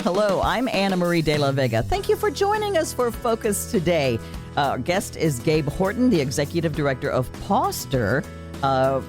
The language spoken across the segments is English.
Hello, I'm Anna Marie de la Vega. Thank you for joining us for Focus today. Our guest is Gabe Horton, the Executive Director of Pawster,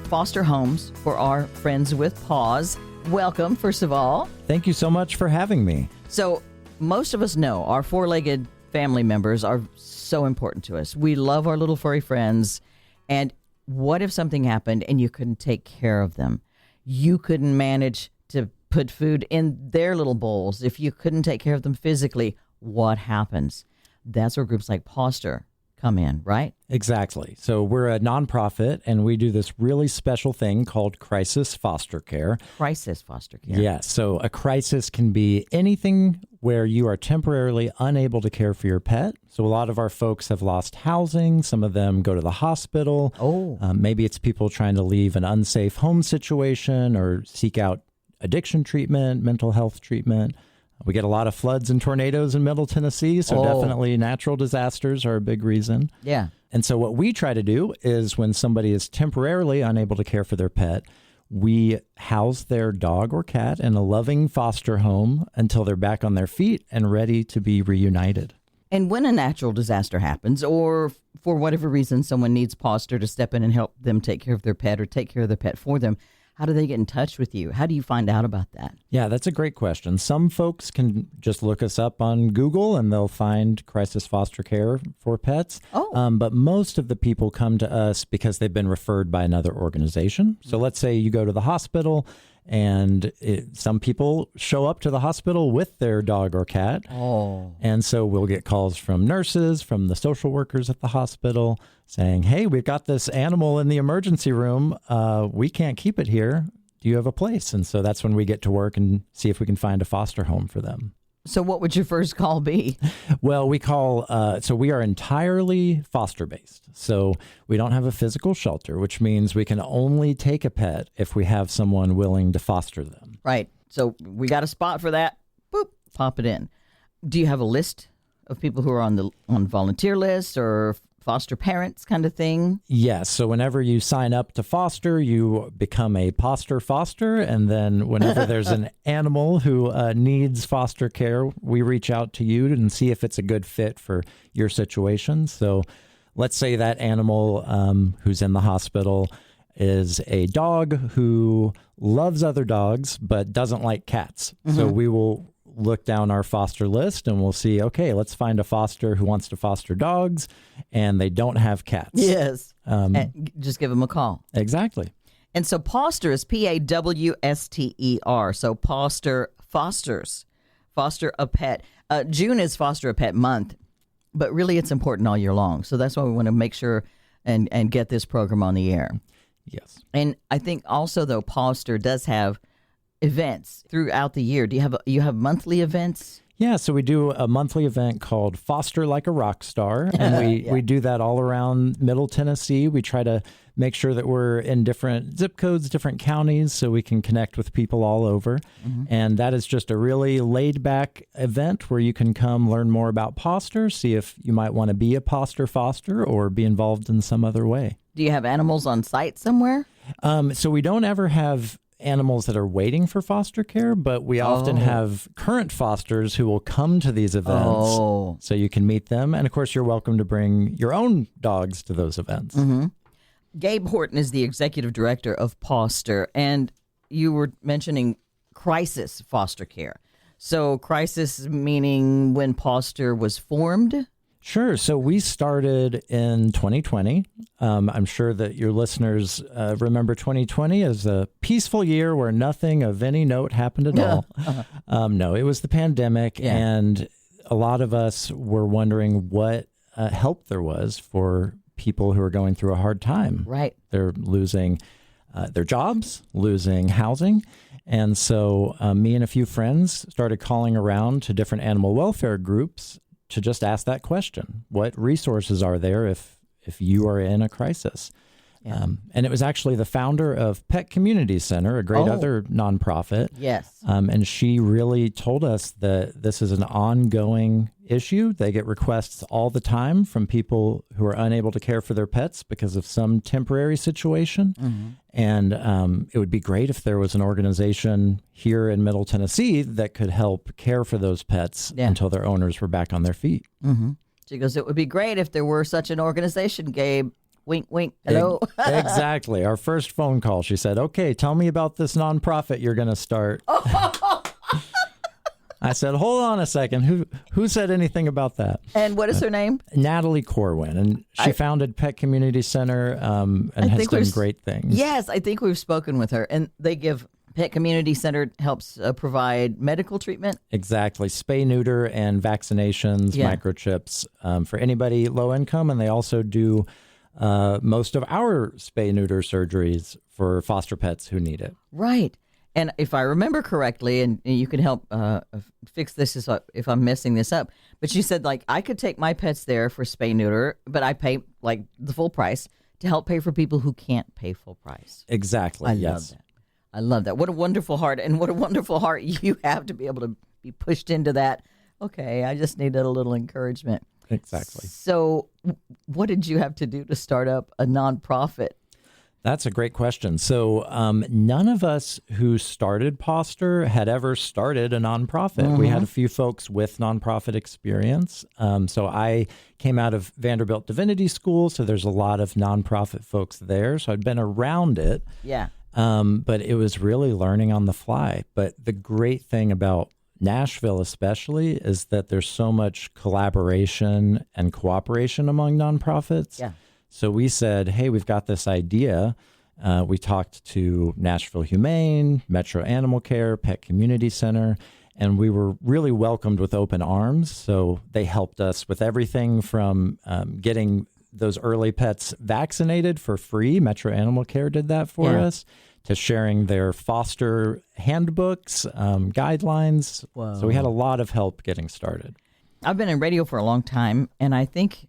foster homes for our friends with paws. Welcome, first of all. Thank you so much for having me. So, most of us know our four-legged family members are so important to us. We love our little furry friends. And what if something happened and you couldn't take care of them? You couldn't manage to put food in their little bowls. If you couldn't take care of them physically, what happens? That's where groups like Pawster come in, right? Exactly. So we're a nonprofit, and we do this really special thing called crisis foster care. Crisis foster care. Yes. So a crisis can be anything where you are temporarily unable to care for your pet. So a lot of our folks have lost housing. Some of them go to the hospital. Maybe it's people trying to leave an unsafe home situation or seek out addiction treatment, mental health treatment. We get a lot of floods and tornadoes in Middle Tennessee, so definitely natural disasters are a big reason. Yeah. And so what we try to do is when somebody is temporarily unable to care for their pet, we house their dog or cat in a loving foster home until they're back on their feet and ready to be reunited. And when a natural disaster happens, or for whatever reason someone needs Pawster to step in and help them take care of their pet or take care of their pet for them, how do they get in touch with you? How do you find out about that? Yeah, that's a great question. Some folks can just look us up on Google and they'll find crisis foster care for pets. But most of the people come to us because they've been referred by another organization. So let's say you go to the hospital and some people show up to the hospital with their dog or cat. And so we'll get calls from nurses, from the social workers at the hospital saying, hey, we've got this animal in the emergency room. We can't keep it here. Do you have a place? And so that's when we get to work and see if we can find a foster home for them. So what would your first call be? Well, we call, so we are entirely foster-based. So we don't have a physical shelter, which means we can only take a pet if we have someone willing to foster them. Right. So we got a spot for that. Boop, pop it in. Do you have a list of people who are on volunteer lists or foster parents kind of thing? Yes. So whenever you sign up to foster, you become a Pawster foster. And then whenever there's an animal who needs foster care, we reach out to you and see if it's a good fit for your situation. So let's say that animal who's in the hospital is a dog who loves other dogs but doesn't like cats. Mm-hmm. So we will look down our foster list and we'll see, okay, let's find a foster who wants to foster dogs and they don't have cats. Yes. And just give them a call. Exactly. And so Pawster is Pawster. So Pawster fosters. Foster a pet. June is Foster a Pet Month, but really it's important all year long. So that's why we want to make sure and get this program on the air. Yes. And I think also, though, Pawster does have events throughout the year. Do you have monthly events? Yeah, so we do a monthly event called Foster Like a Rock Star, and we do that all around Middle Tennessee. We try to make sure that we're in different zip codes, different counties, so we can connect with people all over. Mm-hmm. And that is just a really laid-back event where you can come learn more about Pawster, see if you might want to be a Pawster foster or be involved in some other way. Do you have animals on site somewhere? So we don't ever have animals that are waiting for foster care, but we often have current fosters who will come to these events so you can meet them. And of course, you're welcome to bring your own dogs to those events. Mm-hmm. Gabe Horton is the executive director of Pawster, and you were mentioning crisis foster care. So crisis meaning when Pawster was formed? Sure. So we started in 2020. I'm sure that your listeners remember 2020 as a peaceful year where nothing of any note happened at all. No, it was the pandemic, and a lot of us were wondering what help there was for people who are going through a hard time. Right. They're losing their jobs, losing housing. And so me and a few friends started calling around to different animal welfare groups to just ask that question. What resources are there if you are in a crisis? Yeah. And it was actually the founder of Pet Community Center, a great other nonprofit. Yes. And she really told us that this is an ongoing issue. They get requests all the time from people who are unable to care for their pets because of some temporary situation. Mm-hmm. And it would be great if there was an organization here in Middle Tennessee that could help care for those pets until their owners were back on their feet. Mm-hmm. She goes, it would be great if there were such an organization, Gabe. Wink, wink. Hello. Exactly. Our first phone call, she said, okay, tell me about this nonprofit you're going to start. I said, hold on a second. Who said anything about that? And what is her name? Natalie Corwin. And she founded Pet Community Center and has done great things. Yes, I think we've spoken with her. And they give Pet Community Center helps provide medical treatment. Exactly. Spay, neuter, and vaccinations, microchips for anybody low income. And they also do most of our spay, neuter surgeries for foster pets who need it. Right. And if I remember correctly, and you can help fix this if I'm messing this up, but she said, like, I could take my pets there for spay neuter, but I pay like the full price to help pay for people who can't pay full price. Exactly. I love that. What a wonderful heart, and what a wonderful heart you have to be able to be pushed into that. Okay, I just needed a little encouragement. Exactly. So what did you have to do to start up a nonprofit? That's a great question. So none of us who started Pawster had ever started a nonprofit. Mm-hmm. We had a few folks with nonprofit experience. So I came out of Vanderbilt Divinity School, so there's a lot of nonprofit folks there. So I'd been around it. Yeah. But it was really learning on the fly. But the great thing about Nashville especially is that there's so much collaboration and cooperation among nonprofits. Yeah. So we said, hey, we've got this idea. We talked to Nashville Humane, Metro Animal Care, Pet Community Center, and we were really welcomed with open arms. So they helped us with everything from getting those early pets vaccinated for free. Metro Animal Care did that for us, to sharing their foster handbooks, guidelines. Whoa. So we had a lot of help getting started. I've been in radio for a long time, and I think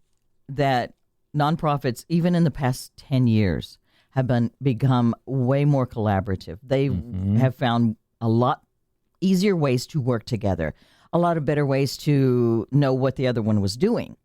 that nonprofits, even in the past 10 years, have become way more collaborative. They have found a lot easier ways to work together, a lot of better ways to know what the other one was doing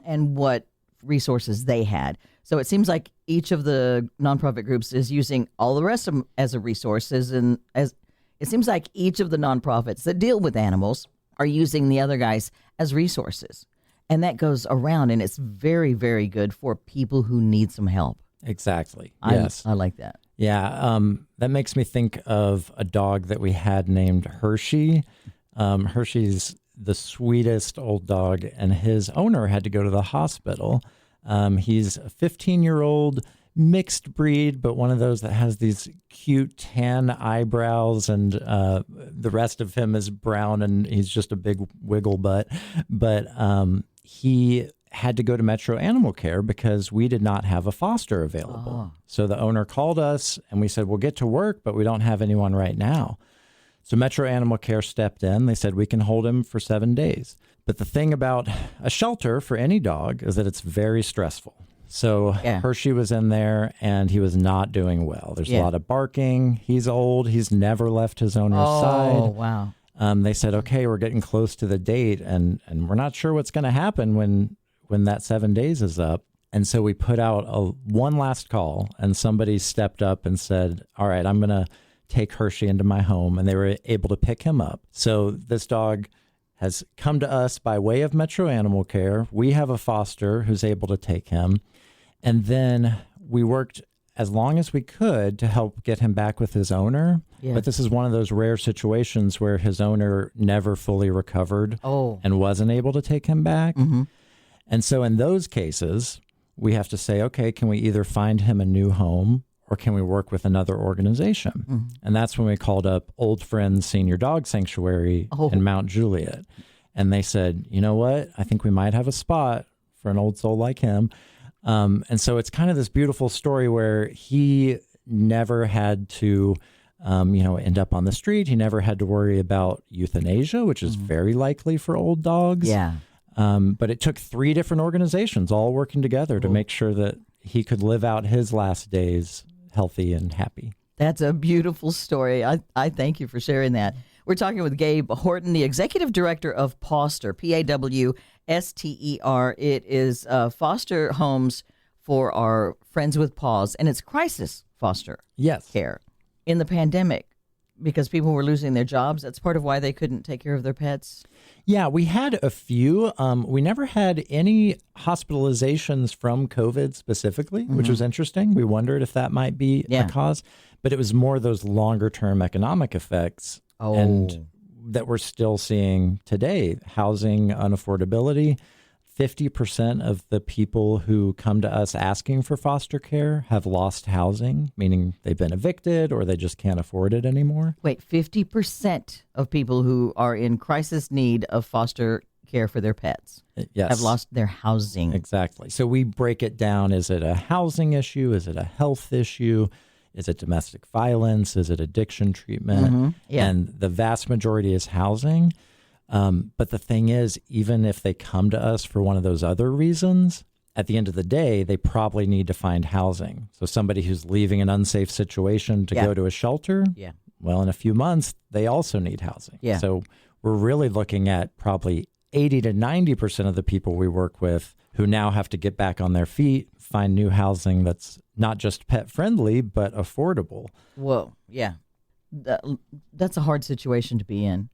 and what resources they had. So it seems like each of the nonprofit groups is using all the rest of them as a resources, and as it seems like each of the nonprofits that deal with animals are using the other guys as resources. And that goes around, and it's very, very good for people who need some help. Exactly. Yes. I like that. Yeah. That makes me think of a dog that we had named Hershey. Hershey's the sweetest old dog, and his owner had to go to the hospital. He's a 15-year-old mixed breed, but one of those that has these cute tan eyebrows, and the rest of him is brown, and he's just a big wiggle butt. But he had to go to Metro Animal Care because we did not have a foster available. So the owner called us, and we said, we'll get to work, but we don't have anyone right now. So Metro Animal Care stepped in. They said, we can hold him for 7 days. But the thing about a shelter for any dog is that it's very stressful. So Hershey was in there, and he was not doing well. There's a lot of barking. He's old. He's never left his owner's side. Oh, wow. They said, okay, we're getting close to the date, and we're not sure what's going to happen when that 7 days is up. And so we put out one last call, and somebody stepped up and said, all right, I'm going to take Hershey into my home, and they were able to pick him up. So this dog has come to us by way of Metro Animal Care. We have a foster who's able to take him. And then we worked as long as we could to help get him back with his owner. Yeah. But this is one of those rare situations where his owner never fully recovered and wasn't able to take him back. Mm-hmm. And so in those cases, we have to say, okay, can we either find him a new home, or can we work with another organization? Mm-hmm. And that's when we called up Old Friends Senior Dog Sanctuary in Mount Juliet. And they said, you know what? I think we might have a spot for an old soul like him. And so it's kind of this beautiful story where he never had to, end up on the street. He never had to worry about euthanasia, which is very likely for old dogs. Yeah. But it took 3 different organizations all working together to make sure that he could live out his last days healthy and happy. That's a beautiful story. I thank you for sharing that. We're talking with Gabe Horton, the executive director of Pawster, Pawster. It is foster homes for our friends with paws, and it's crisis foster care in the pandemic because people were losing their jobs. That's part of why they couldn't take care of their pets. Yeah, we had a few. We never had any hospitalizations from COVID specifically, which was interesting. We wondered if that might be a cause, but it was more those longer-term economic effects and that we're still seeing today. Housing unaffordability. 50% of the people who come to us asking for foster care have lost housing, meaning they've been evicted or they just can't afford it anymore. Wait, 50% of people who are in crisis need of foster care for their pets have lost their housing. Exactly. So we break it down. Is it a housing issue? Is it a health issue? Is it domestic violence? Is it addiction treatment? And the vast majority is housing. But the thing is, even if they come to us for one of those other reasons, at the end of the day, they probably need to find housing. So somebody who's leaving an unsafe situation to go to a shelter, well, in a few months, they also need housing. So we're really looking at probably 80 to 90% of the people we work with who now have to get back on their feet, find new housing that's not just pet friendly, but affordable. Whoa, yeah. That's a hard situation to be in.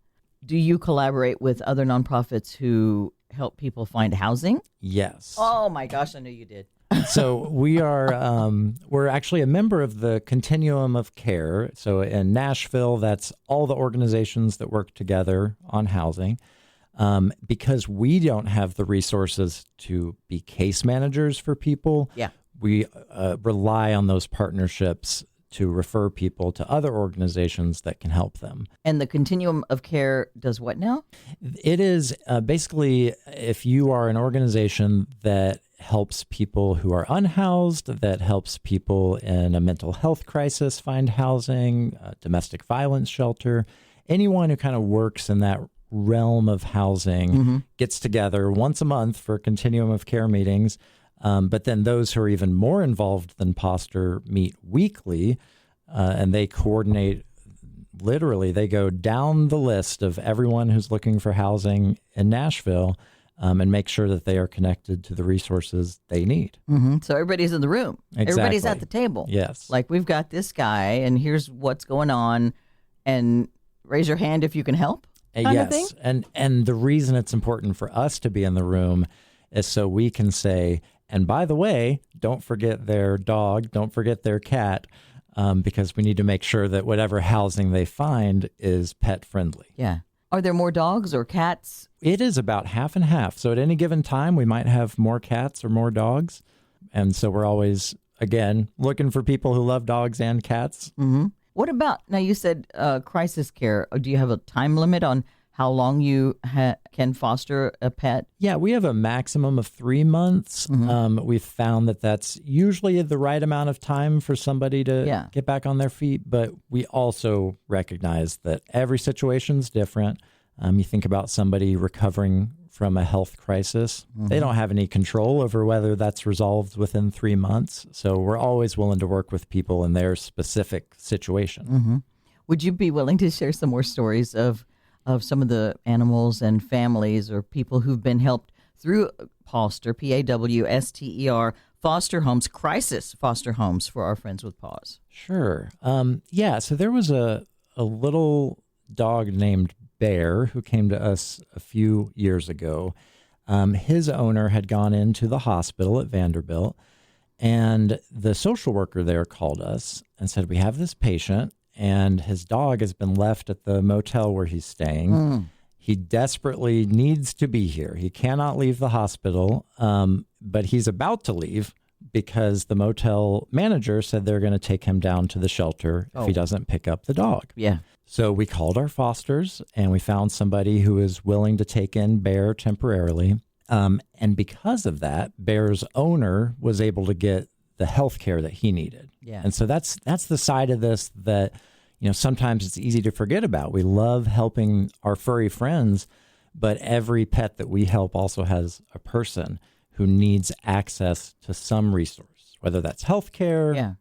Do you collaborate with other nonprofits who help people find housing? Yes. Oh my gosh, I knew you did. So we are, we're actually a member of the Continuum of Care. So in Nashville, that's all the organizations that work together on housing. Because we don't have the resources to be case managers for people, we rely on those partnerships to refer people to other organizations that can help them. And the Continuum of Care does what now? It is basically if you are an organization that helps people who are unhoused, that helps people in a mental health crisis find housing, domestic violence shelter, anyone who kind of works in that realm of housing gets together once a month for Continuum of Care meetings. But then those who are even more involved than Pawster meet weekly, and they coordinate. Literally, they go down the list of everyone who's looking for housing in Nashville and make sure that they are connected to the resources they need. So everybody's in the room. Exactly. Everybody's at the table. Yes. Like, we've got this guy, and here's what's going on, and raise your hand if you can help. Kind of thing? And the reason it's important for us to be in the room is so we can say, and by the way, don't forget their dog, don't forget their cat, because we need to make sure that whatever housing they find is pet friendly. Yeah. Are there more dogs or cats? It is about half and half. So at any given time, we might have more cats or more dogs. And so we're always, again, looking for people who love dogs and cats. What about, now you said crisis care. Do you have a time limit on how long you can foster a pet? Yeah, we have a maximum of 3 months. We've found that that's usually the right amount of time for somebody to get back on their feet. But we also recognize that every situation's different. You think about somebody recovering from a health crisis. They don't have any control over whether that's resolved within 3 months. So we're always willing to work with people in their specific situation. Would you be willing to share some more stories of some of the animals and families or people who've been helped through Pawster, Pawster, foster homes, crisis foster homes for our friends with paws? Sure. So there was a little dog named Bear who came to us a few years ago. His owner had gone into the hospital at Vanderbilt, and the social worker there called us and said, we have this patient, and his dog has been left at the motel where he's staying. He desperately needs to be here. He cannot leave the hospital, but he's about to leave because the motel manager said they're going to take him down to the shelter if he doesn't pick up the dog. So we called our fosters, and we found somebody who is willing to take in Bear temporarily. And because of that, Bear's owner was able to get the health care that he needed. And so that's the side of this that, sometimes it's easy to forget about. We love helping our furry friends, but every pet that we help also has a person who needs access to some resource. whether that's healthcare,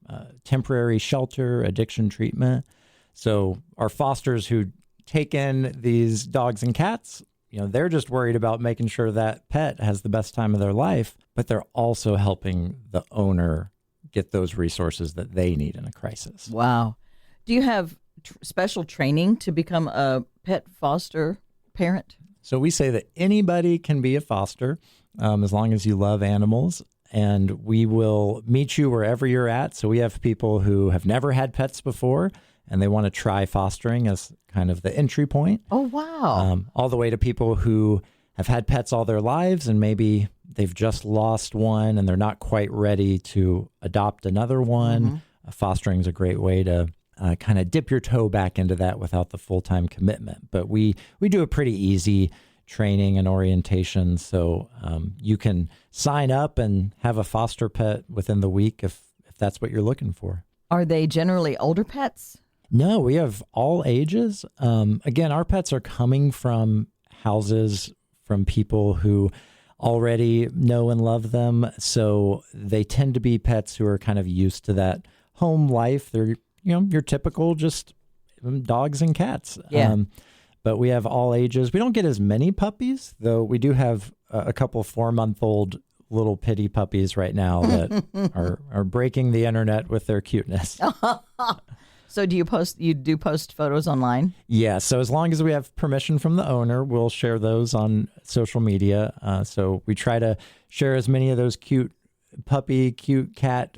temporary shelter, addiction treatment. So our fosters who take in these dogs and cats, they're just worried about making sure that pet has the best time of their life, but they're also helping the owner get those resources that they need in a crisis. Wow. Do you have special training to become a pet foster parent? So we say that anybody can be a foster as long as you love animals, and we will meet you wherever you're at. So we have people who have never had pets before, and they want to try fostering as kind of the entry point. Oh, wow. All the way to people who have had pets all their lives, and maybe they've just lost one and they're not quite ready to adopt another one. Fostering is a great way to kind of dip your toe back into that without the full-time commitment. But we do a pretty easy training and orientation, so you can sign up and have a foster pet within the week if that's what you're looking for. Are they generally older pets? No, we have all ages. Again, our pets are coming from houses from people who already know and love them, so they tend to be pets who are kind of used to that home life. They're your typical just dogs and cats. Yeah. But we have all ages. We don't get as many puppies, though we do have a couple 4-month-old little pitty puppies right now that are breaking the internet with their cuteness. So you do post photos online? Yeah. So as long as we have permission from the owner, we'll share those on social media. So we try to share as many of those cute puppy, cute cat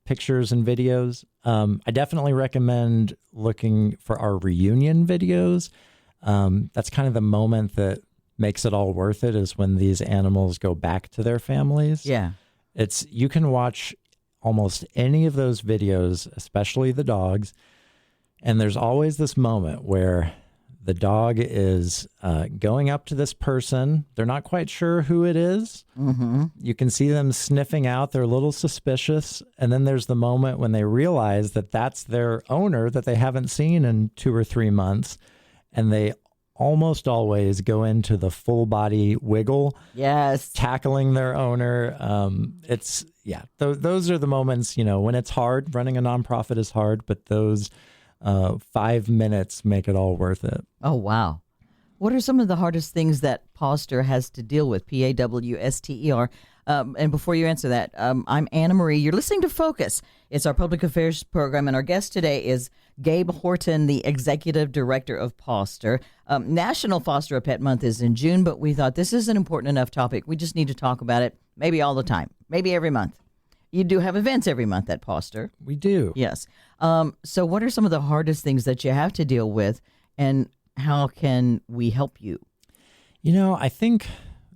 pictures and videos. I definitely recommend looking for our reunion videos. That's kind of the moment that makes it all worth it, is when these animals go back to their families. Yeah. You can watch almost any of those videos, especially the dogs, and there's always this moment where the dog is going up to this person. They're not quite sure who it is. You can see them sniffing out. They're a little suspicious. And then there's the moment when they realize that that's their owner that they haven't seen in 2 or 3 months. And they almost always go into the full body wiggle. Yes. Tackling their owner. Those are the moments, when it's hard. Running a nonprofit is hard, but those 5 minutes make it all worth it. Oh, wow. What are some of the hardest things that Pawster has to deal with? Pawster. And before you answer that, I'm Anna Marie. You're listening to Focus. It's our public affairs program, and our guest today is Gabe Horton, the executive director of Pawster. National Foster a Pet Month is in June, but we thought this is an important enough topic. We just need to talk about it, maybe all the time, maybe every month. You do have events every month at Pawster. We do. Yes. So what are some of the hardest things that you have to deal with, and how can we help you? I think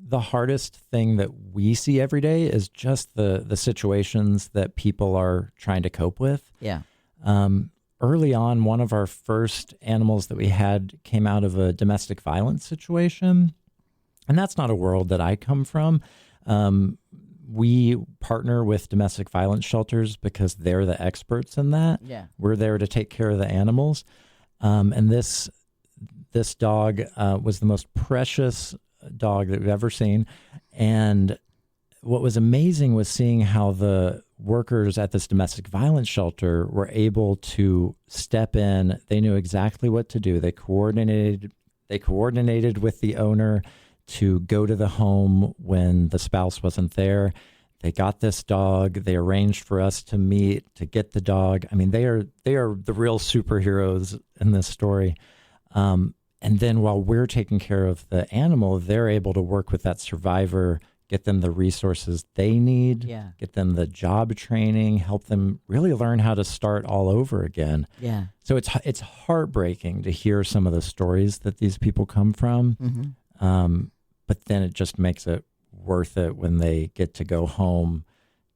the hardest thing that we see every day is just the situations that people are trying to cope with. Yeah. Early on, one of our first animals that we had came out of a domestic violence situation, and that's not a world that I come from. We partner with domestic violence shelters because they're the experts in that. Yeah. We're there to take care of the animals. And this dog was the most precious dog that we've ever seen. And what was amazing was seeing how the workers at this domestic violence shelter were able to step in. They knew exactly what to do. They coordinated with the owner to go to the home when the spouse wasn't there. They got this dog. They arranged for us to meet, to get the dog. I mean, they are the real superheroes in this story. And then while we're taking care of the animal, they're able to work with that survivor, get them the resources they need, get them the job training, help them really learn how to start all over again. Yeah. So it's heartbreaking to hear some of the stories that these people come from. But then it just makes it worth it when they get to go home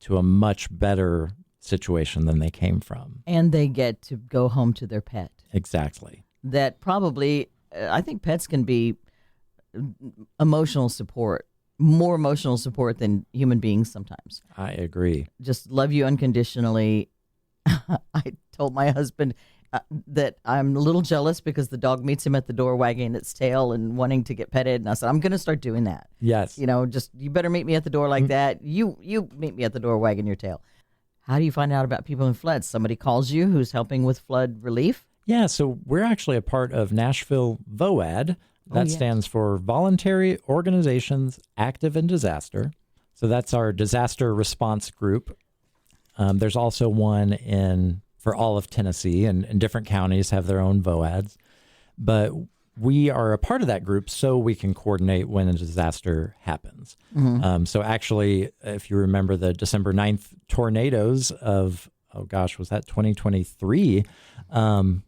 to a much better situation than they came from. And they get to go home to their pet. Exactly. That probably, I think pets can be emotional support, more emotional support than human beings sometimes. I agree. Just love you unconditionally. I told my husband that I'm a little jealous because the dog meets him at the door wagging its tail and wanting to get petted. And I said, I'm going to start doing that. Yes. Just you better meet me at the door like that. You meet me at the door wagging your tail. How do you find out about people in floods? Somebody calls you who's helping with flood relief? Yeah, so we're actually a part of Nashville VOAD. That stands for Voluntary Organizations Active in Disaster. So that's our disaster response group. There's also one for all of Tennessee, and different counties have their own VOADs. But we are a part of that group so we can coordinate when a disaster happens. So actually, if you remember the December 9th tornadoes of, was that 2023?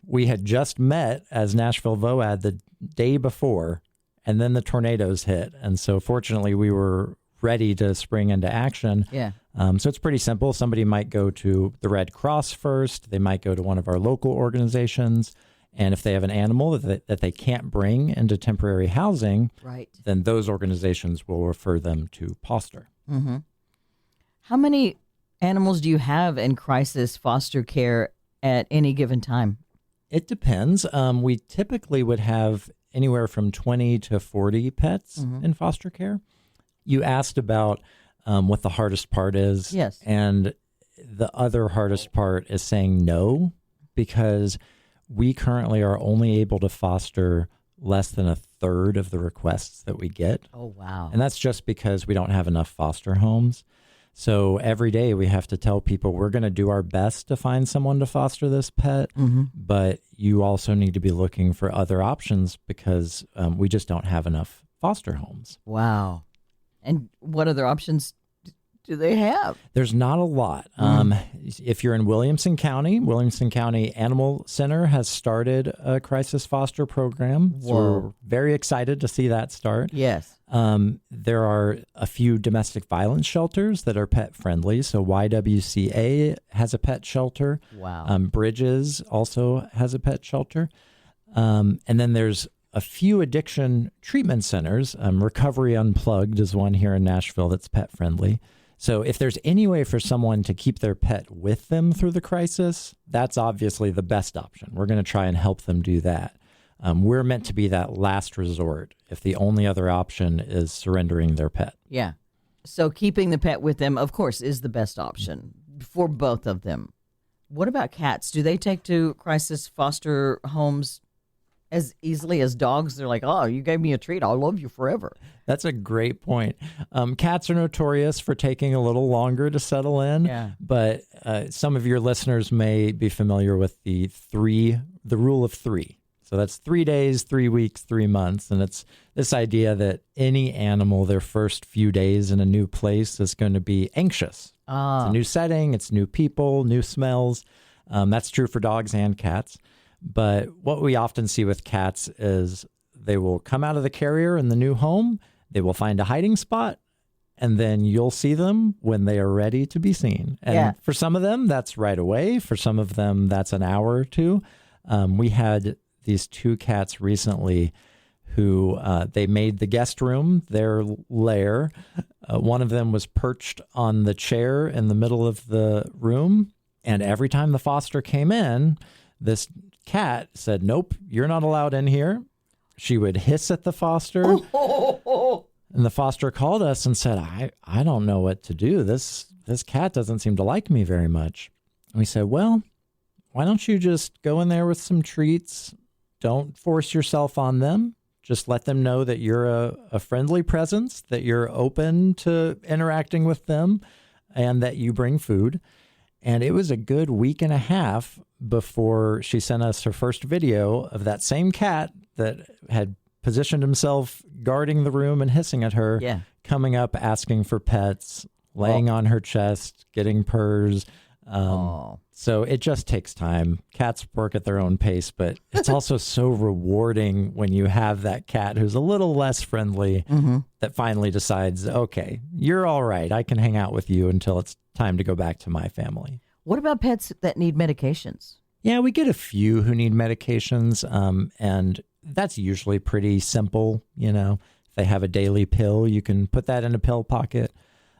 We had just met as Nashville VOAD the day before, and then the tornadoes hit. And so fortunately, we were ready to spring into action. Yeah. So it's pretty simple. Somebody might go to the Red Cross first. They might go to one of our local organizations. And if they have an animal that they can't bring into temporary housing, then those organizations will refer them to Pawster. How many animals do you have in crisis foster care at any given time? It depends. We typically would have anywhere from 20 to 40 pets in foster care. You asked about what the hardest part is. Yes. And the other hardest part is saying no, because we currently are only able to foster less than a third of the requests that we get. Oh, wow. And that's just because we don't have enough foster homes. So every day we have to tell people we're going to do our best to find someone to foster this pet, but you also need to be looking for other options because we just don't have enough foster homes. Wow. And what other options do they have? There's not a lot. If you're in Williamson County Animal Center has started a crisis foster program. So we're very excited to see that start. Yes. There are a few domestic violence shelters that are pet friendly. So YWCA has a pet shelter. Wow. Bridges also has a pet shelter. And then there's a few addiction treatment centers. Recovery Unplugged is one here in Nashville that's pet friendly. So if there's any way for someone to keep their pet with them through the crisis, that's obviously the best option. We're going to try and help them do that. We're meant to be that last resort if the only other option is surrendering their pet. Yeah. So keeping the pet with them, of course, is the best option for both of them. What about cats? Do they take to crisis foster homes as easily as dogs? They're like, oh, you gave me a treat. I'll love you forever. That's a great point. Cats are notorious for taking a little longer to settle in. Yeah. But some of your listeners may be familiar with the rule of three. So that's 3 days, 3 weeks, 3 months. And it's this idea that any animal, their first few days in a new place is going to be anxious. It's a new setting, it's new people, new smells. That's true for dogs and cats. But what we often see with cats is they will come out of the carrier in the new home, they will find a hiding spot, and then you'll see them when they are ready to be seen. And for some of them, that's right away. For some of them, that's an hour or two. We had these 2 cats recently who they made the guest room their lair. One of them was perched on the chair in the middle of the room. And every time the foster came in, this cat said, nope, you're not allowed in here. She would hiss at the foster. And the foster called us and said, I don't know what to do. This cat doesn't seem to like me very much. And we said, well, why don't you just go in there with some treats? Don't force yourself on them. Just let them know that you're a friendly presence, that you're open to interacting with them, and that you bring food. And it was a good week and a half before she sent us her first video of that same cat that had positioned himself guarding the room and hissing at her, coming up, asking for pets, laying on her chest, getting purrs. So it just takes time. Cats work at their own pace, but it's also so rewarding when you have that cat who's a little less friendly that finally decides, okay, you're all right. I can hang out with you until it's time to go back to my family. What about pets that need medications? Yeah, we get a few who need medications, and that's usually pretty simple. You know, if they have a daily pill, you can put that in a pill pocket.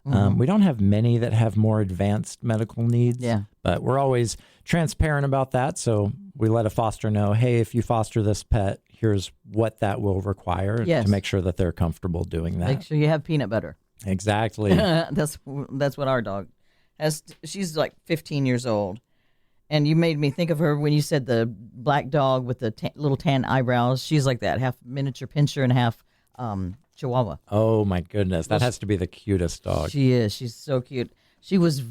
We don't have many that have more advanced medical needs, but we're always transparent about that. So we let a foster know, hey, if you foster this pet, here's what that will require to make sure that they're comfortable doing that. Make sure you have peanut butter. Exactly. That's what our dog She's like 15 years old. And you made me think of her when you said the black dog with the little tan eyebrows. She's like that, half miniature pinscher and half Chihuahua. Oh my goodness, that has to be the cutest dog. She is. She's so cute. She was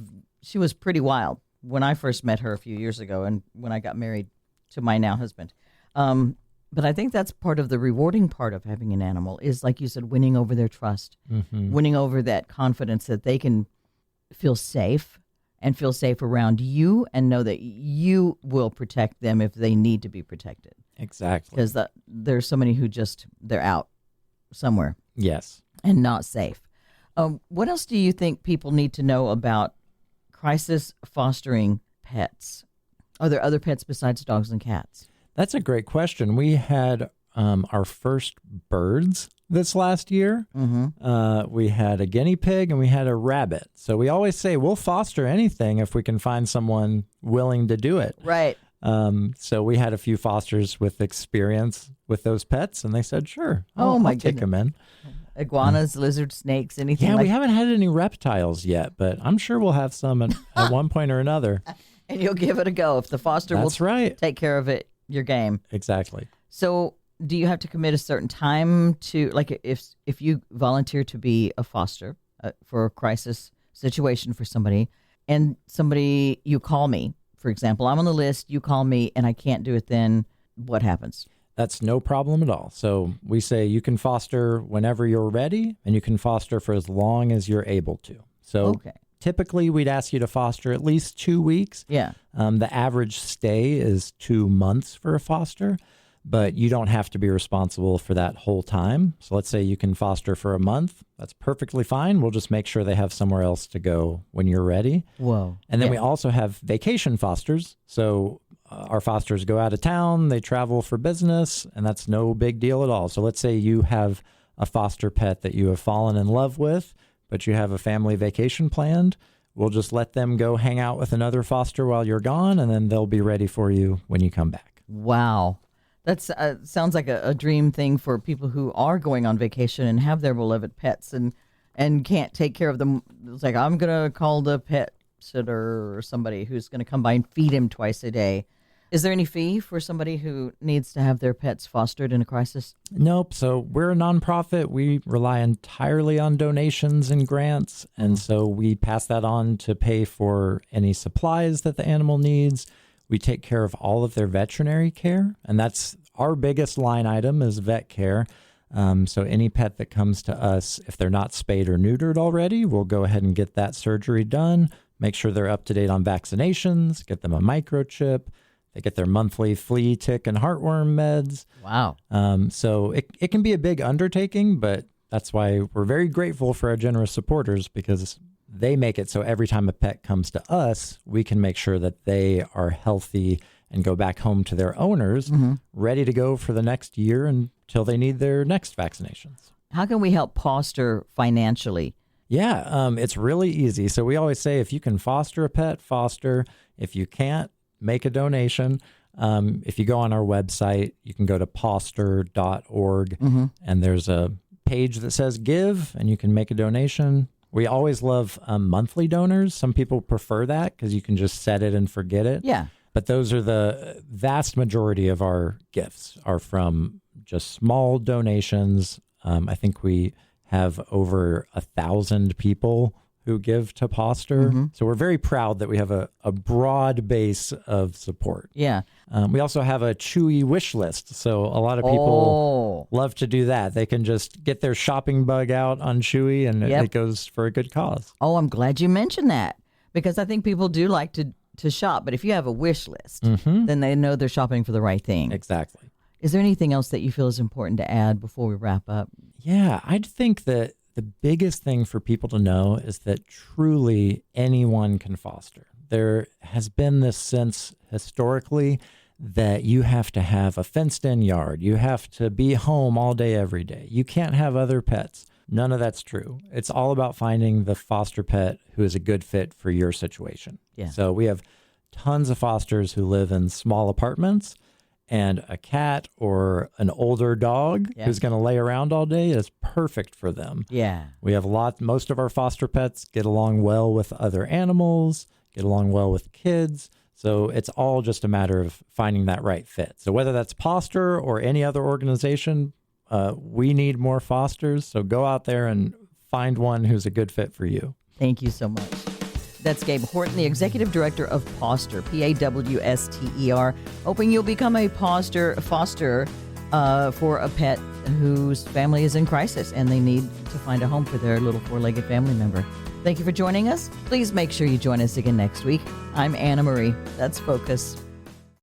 pretty wild when I first met her a few years ago, and when I got married to my now husband. But I think that's part of the rewarding part of having an animal is, like you said, winning over their trust, winning over that confidence that they can feel safe and feel safe around you and know that you will protect them if they need to be protected. Exactly. Because there's so many who they're out somewhere. Yes. And not safe. What else do you think people need to know about crisis fostering pets? Are there other pets besides dogs and cats? That's a great question. We had our first birds this last year. We had a guinea pig and we had a rabbit. So we always say we'll foster anything if we can find someone willing to do it. Right. So we had a few fosters with experience with those pets, and they said, sure, I'll take them in. Iguanas, lizards, snakes, anything Yeah, like we haven't had any reptiles yet, but I'm sure we'll have some at one point or another. And you'll give it a go. If the foster will take care of it, your game. Exactly. So do you have to commit a certain time to, like if you volunteer to be a foster for a crisis situation for somebody, and you call me, for example, I'm on the list, you call me and I can't do it, then what happens? That's no problem at all. So we say you can foster whenever you're ready, and you can foster for as long as you're able to. So typically we'd ask you to foster at least 2 weeks. Yeah. The average stay is 2 months for a foster, but you don't have to be responsible for that whole time. So let's say you can foster for a month. That's perfectly fine. We'll just make sure they have somewhere else to go when you're ready. Whoa. And then we also have vacation fosters. So our fosters go out of town, they travel for business, and that's no big deal at all. So let's say you have a foster pet that you have fallen in love with, but you have a family vacation planned. We'll just let them go hang out with another foster while you're gone, and then they'll be ready for you when you come back. Wow. That sounds like a dream thing for people who are going on vacation and have their beloved pets and can't take care of them. It's like, I'm going to call the pet sitter or somebody who's going to come by and feed him twice a day. Is there any fee for somebody who needs to have their pets fostered in a crisis? Nope. So we're a nonprofit. We rely entirely on donations and grants. And so we pass that on to pay for any supplies that the animal needs. We take care of all of their veterinary care. And that's our biggest line item is vet care. So any pet that comes to us, if they're not spayed or neutered already, we'll go ahead and get that surgery done, make sure they're up to date on vaccinations, get them a microchip. They get their monthly flea, tick, and heartworm meds. Wow. So it can be a big undertaking, but that's why we're very grateful for our generous supporters, because they make it so every time a pet comes to us, we can make sure that they are healthy and go back home to their owners, ready to go for the next year until they need their next vaccinations. How can we help Pawster financially? Yeah, it's really easy. So we always say if you can foster a pet, foster. If you can't, make a donation. If you go on our website, you can go to pawster.org, and there's a page that says give, and you can make a donation. We always love monthly donors. Some people prefer that because you can just set it and forget it. Yeah. But those are the vast majority of our gifts are from just small donations. I think we have over 1,000 people who give to Pawster. So we're very proud that we have a broad base of support. Yeah. We also have a Chewy wish list. So a lot of people love to do that. They can just get their shopping bug out on Chewy, and it goes for a good cause. Oh, I'm glad you mentioned that, because I think people do like to shop. But if you have a wish list, then they know they're shopping for the right thing. Exactly. Is there anything else that you feel is important to add before we wrap up? Yeah, I'd think that the biggest thing for people to know is that truly anyone can foster. There has been this sense historically that you have to have a fenced-in yard. You have to be home all day, every day. You can't have other pets. None of that's true. It's all about finding the foster pet who is a good fit for your situation. Yeah. So we have tons of fosters who live in small apartments, And a cat or an older dog who's going to lay around all day is perfect for them. Yeah. We have most of our foster pets get along well with other animals, get along well with kids. So it's all just a matter of finding that right fit. So whether that's Pawster or any other organization, we need more fosters. So go out there and find one who's a good fit for you. Thank you so much. That's Gabe Horton, the executive director of Pawster, Pawster. Hoping you'll become a foster for a pet whose family is in crisis and they need to find a home for their little four-legged family member. Thank you for joining us. Please make sure you join us again next week. I'm Anna Marie. That's Focus.